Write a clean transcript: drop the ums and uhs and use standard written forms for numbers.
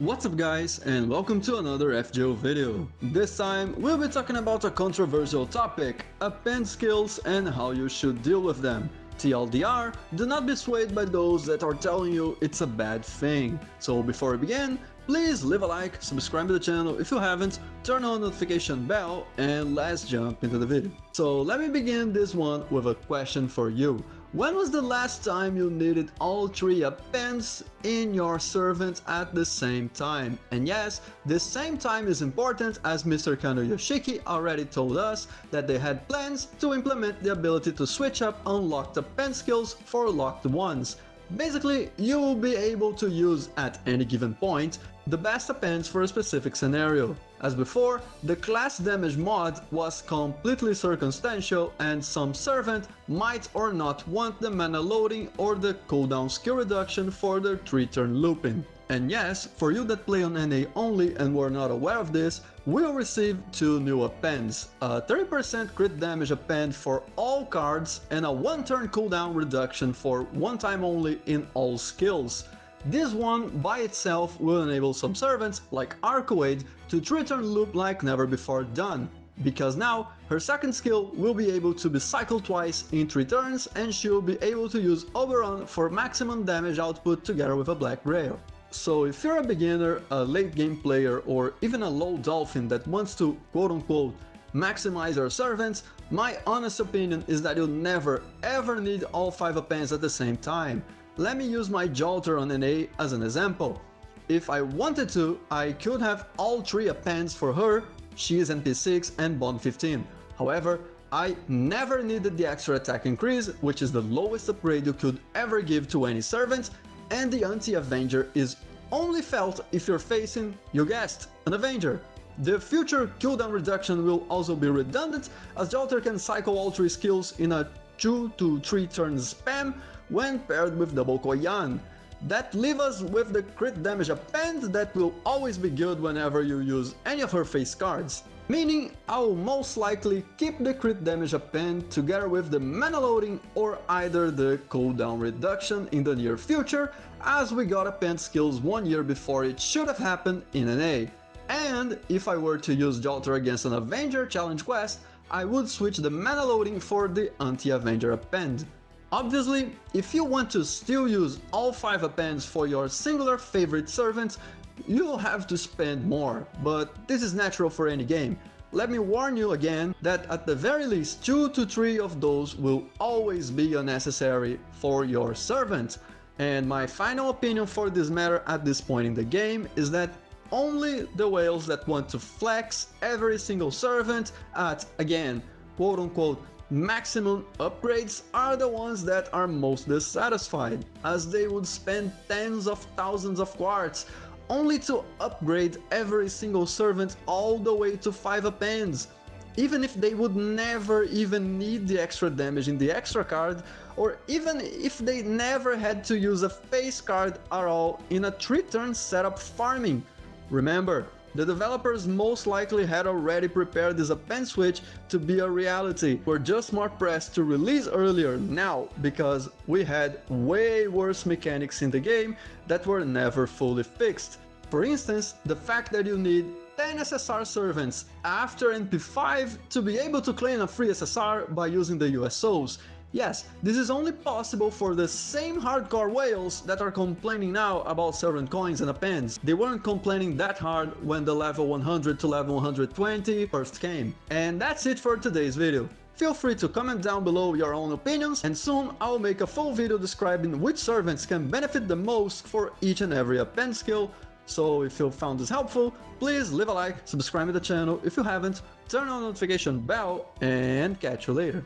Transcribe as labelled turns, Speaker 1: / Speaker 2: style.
Speaker 1: What's up guys, and welcome to another FGO video. This time we'll be talking about a controversial topic, append skills and how you should deal with them. TLDR, do not be swayed by those that are telling you it's a bad thing. So before we begin, please leave a like, subscribe to the channel if you haven't, turn on the notification bell, and let's jump into the video. So let me begin this one with a question for you. When was the last time you needed all three appends in your servant at the same time? And yes, this same time is important, as Mr. Kano Yoshiki already told us that they had plans to implement the ability to switch up unlocked append skills for locked ones. Basically, you will be able to use at any given point the best appends for a specific scenario. As before, the class damage mod was completely circumstantial, and some servant might or not want the mana loading or the cooldown skill reduction for their 3-turn looping. And yes, for you that play on NA only and were not aware of this, we'll receive two new appends, a 30% crit damage append for all cards and a 1-turn cooldown reduction for one time only in all skills. This one by itself will enable some servants, like Arcuade, to 3-turn loop like never before done, because now her second skill will be able to be cycled twice in 3 turns, and she'll be able to use Oberon for maximum damage output together with a Black Grail. So if you're a beginner, a late game player, or even a low dolphin that wants to quote-unquote maximize your servants, my honest opinion is that you'll never ever need all 5 appends at the same time. Let me use my Giorgio on NA as an example. If I wanted to, I could have all 3 appends for her, she is NP6 and Bond 15. However, I never needed the extra attack increase, which is the lowest upgrade you could ever give to any servant, and the anti-Avenger is only felt if you're facing, you guessed, an Avenger. The future cooldown reduction will also be redundant, as Giorgio can cycle all 3 skills in a 2 to 3 turn spam when paired with double Koyan. That leaves us with the crit damage append that will always be good whenever you use any of her face cards. Meaning, I will most likely keep the crit damage append together with the mana loading or either the cooldown reduction in the near future, as we got append skills 1 year before it should have happened in NA. And if I were to use Giorgio against an Avenger challenge quest, I would switch the mana loading for the anti-Avenger append. Obviously, if you want to still use all 5 appends for your singular favorite servants, you'll have to spend more, but this is natural for any game. Let me warn you again that at the very least 2 to 3 of those will always be unnecessary for your servant. And my final opinion for this matter at this point in the game is that only the whales that want to flex every single servant at, again, quote-unquote maximum upgrades are the ones that are most dissatisfied, as they would spend tens of thousands of quartz only to upgrade every single servant all the way to 5 appends, even if they would never even need the extra damage in the extra card, or even if they never had to use a face card at all in a 3-turn setup farming. Remember, the developers most likely had already prepared this Append Switch to be a reality. We're just more pressed to release earlier now because we had way worse mechanics in the game that were never fully fixed. For instance, the fact that you need 10 SSR servants after NP5 to be able to claim a free SSR by using the USOs. Yes, this is only possible for the same hardcore whales that are complaining now about servant coins and appends. They weren't complaining that hard when the level 100 to level 120 first came. And that's it for today's video. Feel free to comment down below your own opinions, and soon I'll make a full video describing which servants can benefit the most for each and every append skill. So if you found this helpful, please leave a like, subscribe to the channel if you haven't, turn on the notification bell, and catch you later.